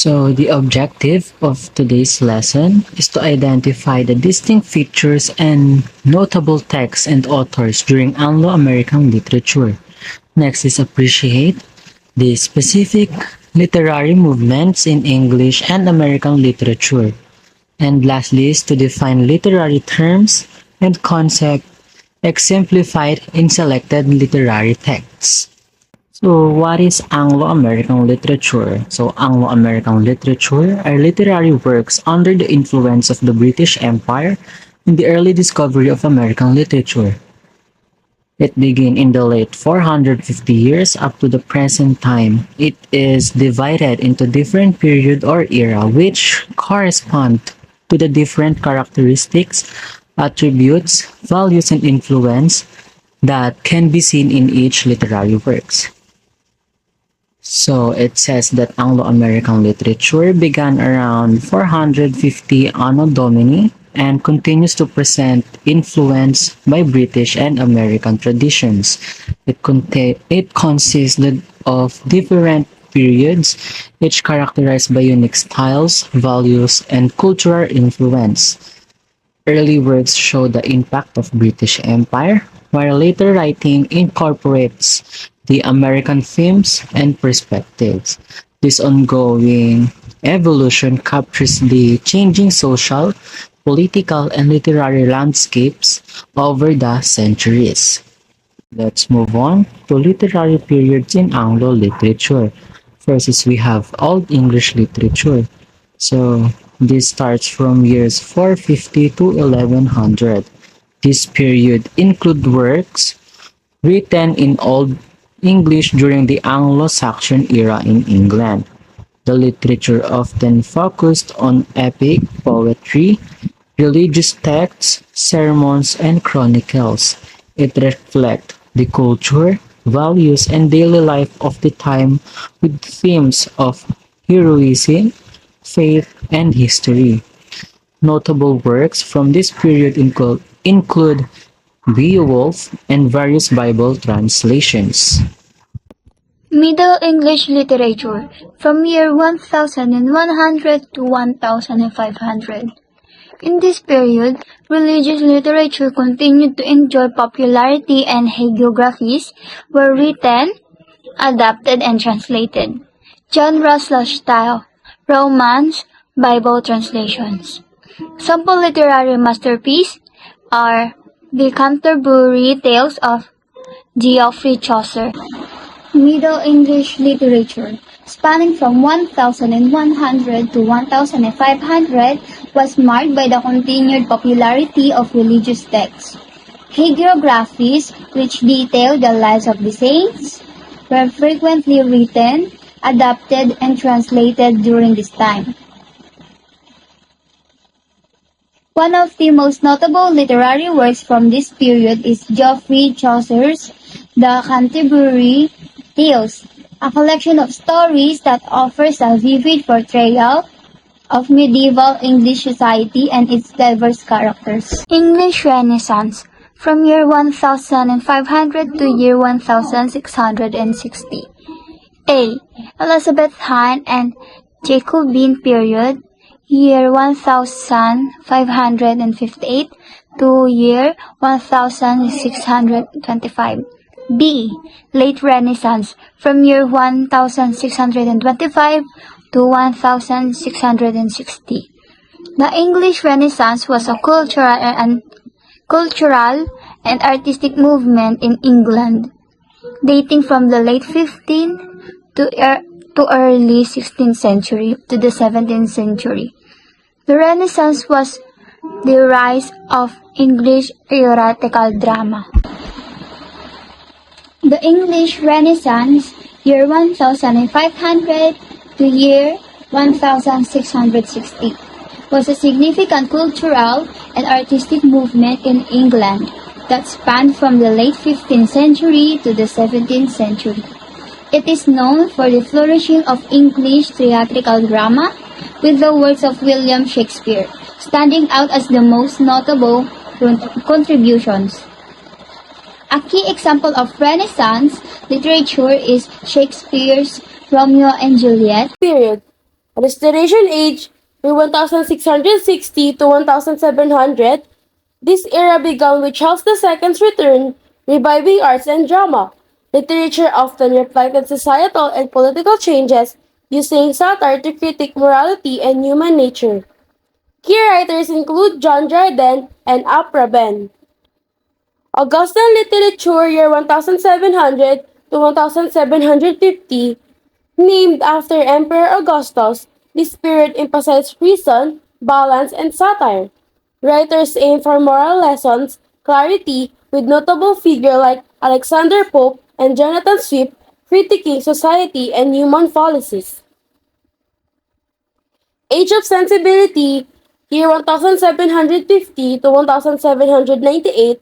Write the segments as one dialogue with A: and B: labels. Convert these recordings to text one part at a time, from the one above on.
A: So the objective of today's lesson is to identify the distinct features and notable texts and authors during Anglo-American literature. Next is appreciate the specific literary movements in English and American literature. And lastly is to define literary terms and concepts exemplified in selected literary texts. So, what is Anglo-American literature? So, Anglo-American literature are literary works under the influence of the British Empire in the early discovery of American literature. It began in the late 450 years up to the present time. It is divided into different period or era which correspond to the different characteristics, attributes, values, and influence that can be seen in each literary works. So it says that Anglo-American literature began around 450 Anno Domini and continues to present influence by British and American traditions. It consisted of different periods, each characterized by unique styles, values, and cultural influence. Early works show the impact of British Empire, while later writing incorporates the American themes and perspectives. This ongoing evolution captures the changing social, political, and literary landscapes over the centuries. Let's move on to literary periods in Anglo literature. First is we have Old English literature. So this starts from years 450 to 1100. This period include works written in Old English during the Anglo-Saxon era in England. The literature often focused on epic poetry, religious texts, sermons, and chronicles. It reflects the culture, values, and daily life of the time with themes of heroism, faith, and history. Notable works from this period include Woolf and various Bible translations.
B: Middle English literature from year 1100 to 1500. In this period, religious literature continued to enjoy popularity and hagiographies were written, adapted, and translated. Genre/style, Romance, Bible translations. Sample literary masterpieces are the Canterbury Tales of Geoffrey Chaucer. Middle English literature, spanning from 1100 to 1500, was marked by the continued popularity of religious texts. Hagiographies, which detail the lives of the saints, were frequently written, adapted, and translated during this time. One of the most notable literary works from this period is Geoffrey Chaucer's The Canterbury Tales, a collection of stories that offers a vivid portrayal of medieval English society and its diverse characters. English Renaissance, from year 1500 to year 1660. A. Elizabethan and Jacobean period, year 1558 to year 1625. B. Late Renaissance, from year 1625 to 1660. The English Renaissance was a cultural and artistic movement in England, dating from the late 15th to early 16th century to the 17th century. The Renaissance was the rise of English theatrical drama. The English Renaissance, year 1500 to year 1660, was a significant cultural and artistic movement in England that spanned from the late 15th century to the 17th century. It is known for the flourishing of English theatrical drama, with the works of William Shakespeare standing out as the most notable contributions. A key example of Renaissance literature is Shakespeare's Romeo and Juliet period,
C: Restoration Age, year 1660 to 1700, this era began with Charles II's return, reviving arts and drama. Literature often reflected societal and political changes, using satire to critique morality and human nature. Key writers include John Dryden and Apraben. Augustan literature, year 1700 to 1750, named after Emperor Augustus, this period emphasized reason, balance, and satire. Writers aim for moral lessons, clarity, with notable figures like Alexander Pope and Jonathan Swift critiquing society and human fallacies. Age of Sensibility, year 1750 to 1798,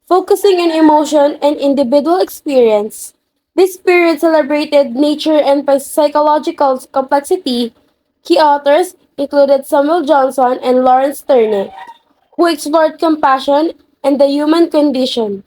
C: focusing on emotion and individual experience. This period celebrated nature and psychological complexity. Key authors included Samuel Johnson and Lawrence Sterne, who explored compassion and the human condition.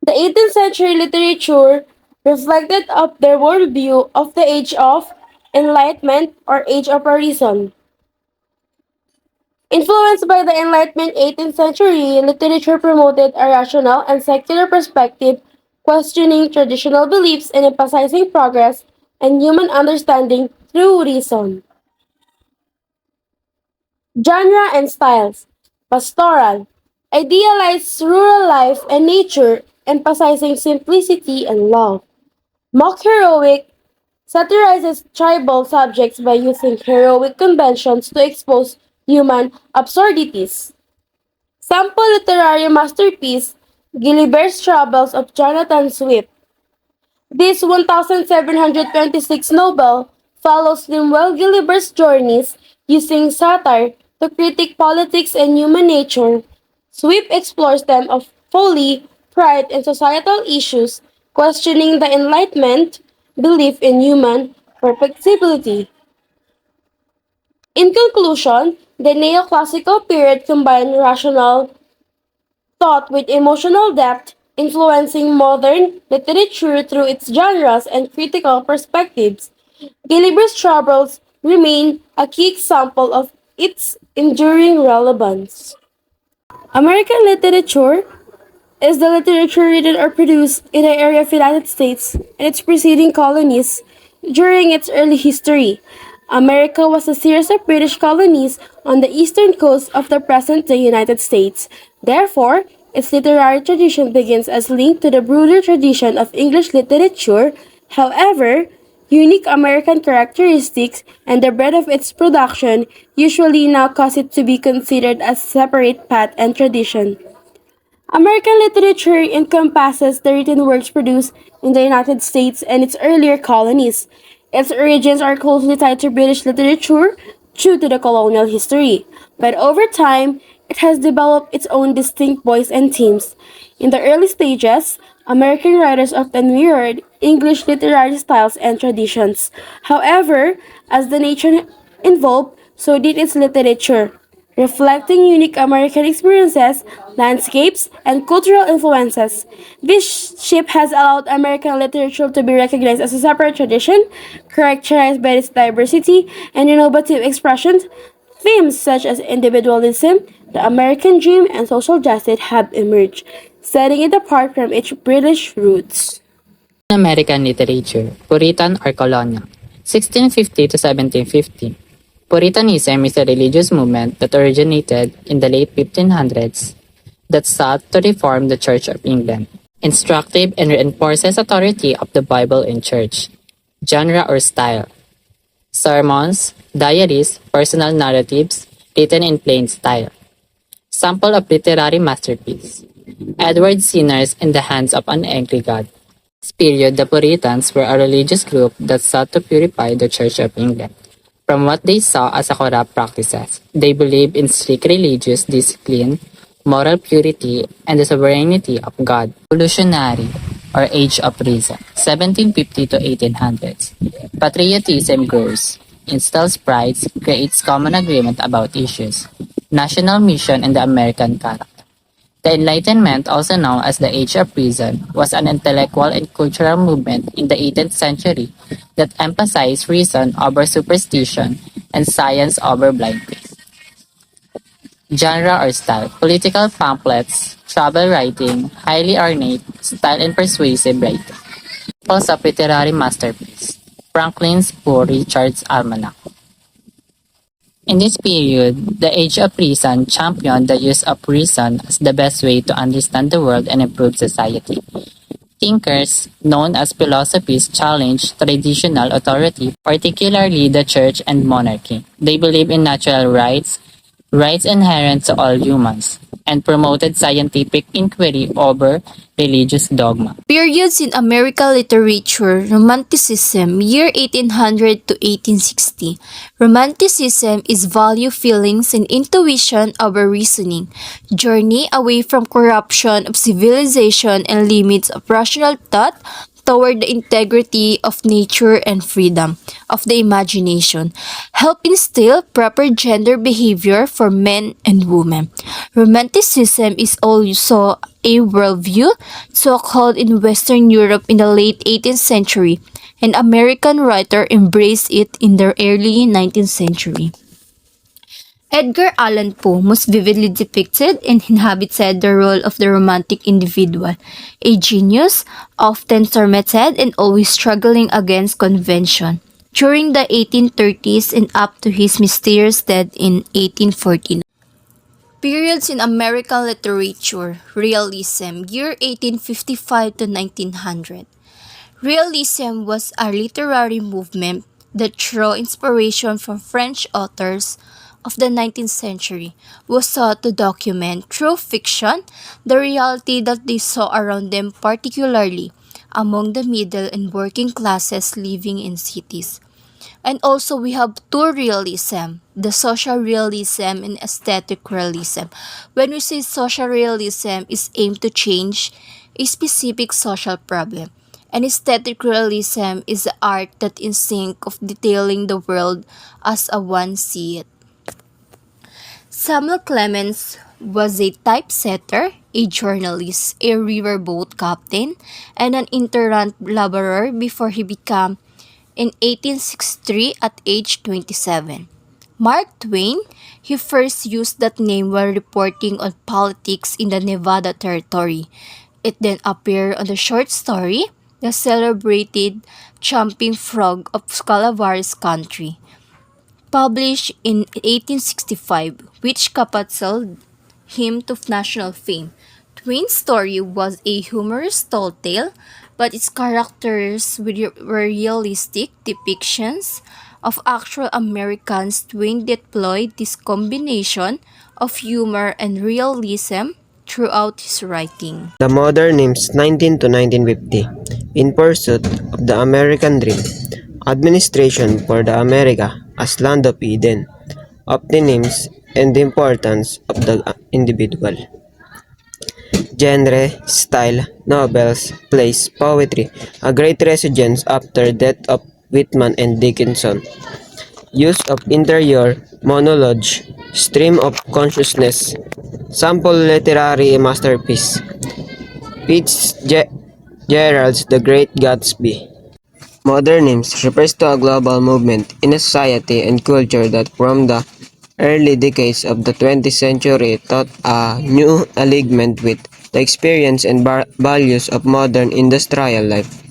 C: The 18th century literature reflected up their worldview of the Age of Enlightenment or Age of Reason. Influenced by the Enlightenment 18th century, literature promoted a rational and secular perspective, questioning traditional beliefs and emphasizing progress and human understanding through reason. Genre and styles: pastoral, idealized rural life and nature, emphasizing simplicity and love. Mock heroic, satirizes tribal subjects by using heroic conventions to expose human absurdities. Sample literary masterpiece, Gulliver's Travels of Jonathan Swift. This 1726 novel follows Lemuel Gulliver's journeys using satire to critique politics and human nature. Swift explores them of folly, pride, and societal issues, questioning the Enlightenment belief in human perfectibility. In conclusion, the neoclassical period combined rational thought with emotional depth, influencing modern literature through its genres and critical perspectives. Gulliver's Travels remain a key example of its enduring relevance. American literature is the literature written or produced in the area of the United States and its preceding colonies. During its early history, America was a series of British colonies on the eastern coast of the present-day United States. Therefore, its literary tradition begins as linked to the broader tradition of English literature. However, unique American characteristics and the breadth of its production usually now cause it to be considered as separate path and tradition. American literature encompasses the written works produced in the United States and its earlier colonies. Its origins are closely tied to British literature due to the colonial history, but over time, it has developed its own distinct voice and themes. In the early stages, American writers often mirrored English literary styles and traditions. However, as the nation evolved, so did its literature, reflecting unique American experiences, landscapes, and cultural influences. This shift has allowed American literature to be recognized as a separate tradition, characterized by its diversity and innovative expressions. Themes such as individualism, the American dream, and social justice have emerged, setting it apart from its British roots.
D: American literature, Puritan or colonial, 1650 to 1750. Puritanism is a religious movement that originated in the late 1500s that sought to reform the Church of England, instructive and reinforces authority of the Bible and Church. Genre or style: sermons, diaries, personal narratives, written in plain style. Sample of literary masterpiece: Edward Sinners in the Hands of an Angry God. This period, the Puritans were a religious group that sought to purify the Church of England from what they saw as a corrupt practices. They believed in strict religious discipline, moral purity, and the sovereignty of God. Revolutionary or Age of Reason, 1750 to 1800s. Patriotism grows, instills pride, creates common agreement about issues, national mission, and the American character. The Enlightenment, also known as the Age of Reason, was an intellectual and cultural movement in the 18th century that emphasized reason over superstition and science over blind faith. Genre or style: political pamphlets, travel writing, highly ornate, style and persuasive writing. Examples of literary masterpiece: Franklin's Poor Richard's Almanac. In this period, the Age of Reason championed the use of reason as the best way to understand the world and improve society. Thinkers, known as philosophists, challenged traditional authority, particularly the church and monarchy. They believed in natural rights, rights inherent to all humans, and promoted scientific inquiry over religious dogma.
E: Periods in American literature: Romanticism, year 1800 to 1860. Romanticism is value feelings and intuition over reasoning. Journey away from corruption of civilization and limits of rational thought toward the integrity of nature and freedom of the imagination. Help instill proper gender behavior for men and women. Romanticism is also a worldview so-called in Western Europe in the late 18th century, and American writers embraced it in the early 19th century. Edgar Allan Poe most vividly depicted and inhabited the role of the romantic individual, a genius, often tormented and always struggling against convention, during the 1830s and up to his mysterious death in 1849. Periods in American literature: Realism, year 1855 to 1900. Realism was a literary movement that drew inspiration from French authors of the 19th century, who sought to document through fiction the reality that they saw around them, particularly among the middle and working classes living in cities. And also we have two realism, the social realism and aesthetic realism. When we say social realism is aimed to change a specific social problem, and aesthetic realism is the art that in sync of detailing the world as a one see it. Samuel Clemens was a typesetter, a journalist, a riverboat captain, and an itinerant laborer before he became in 1863 at age 27. Mark Twain, he first used that name while reporting on politics in the Nevada Territory. It then appeared on the short story, The Celebrated Jumping Frog of Calaveras Country, published in 1865, which catapulted him to national fame. Twain's story was a humorous tall tale, but its characters were realistic depictions of actual Americans. Twain deployed this combination of humor and realism throughout his writing.
F: The Modernism 19 to 1950. In pursuit of the American dream. Administration for the America as land of Eden. Optimism and the importance of the individual. Genre, style, novels, plays, poetry. A great resurgence after death of Whitman and Dickinson. Use of interior monologue, stream of consciousness. Sample literary masterpiece. Fitzgerald's The Great Gatsby. Modernism refers to a global movement in a society and culture that from the early decades of the 20th century taught a new alignment with the experience and values of modern industrial life.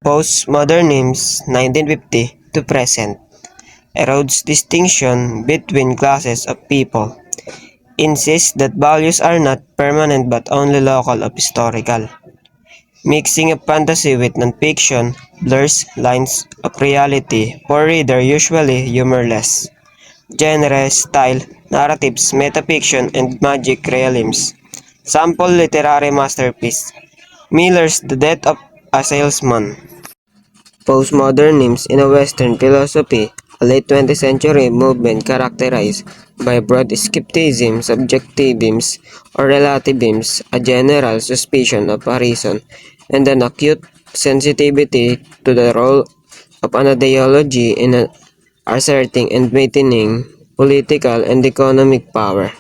F: Postmodernism 1950 to present erodes distinction between classes of people, insists that values are not permanent but only local or historical. Mixing of fantasy with non-fiction blurs lines of reality for reader usually humorless. Genre, style, narratives, metafiction, and magic realism. Sample literary masterpiece. Miller's The Death of a Salesman. Postmodernism in a Western philosophy, a late 20th century movement characterized by broad skepticism, subjectivism, or relativism, a general suspicion of a reason, and an acute sensitivity to the role of an ideology in asserting and maintaining political and economic power.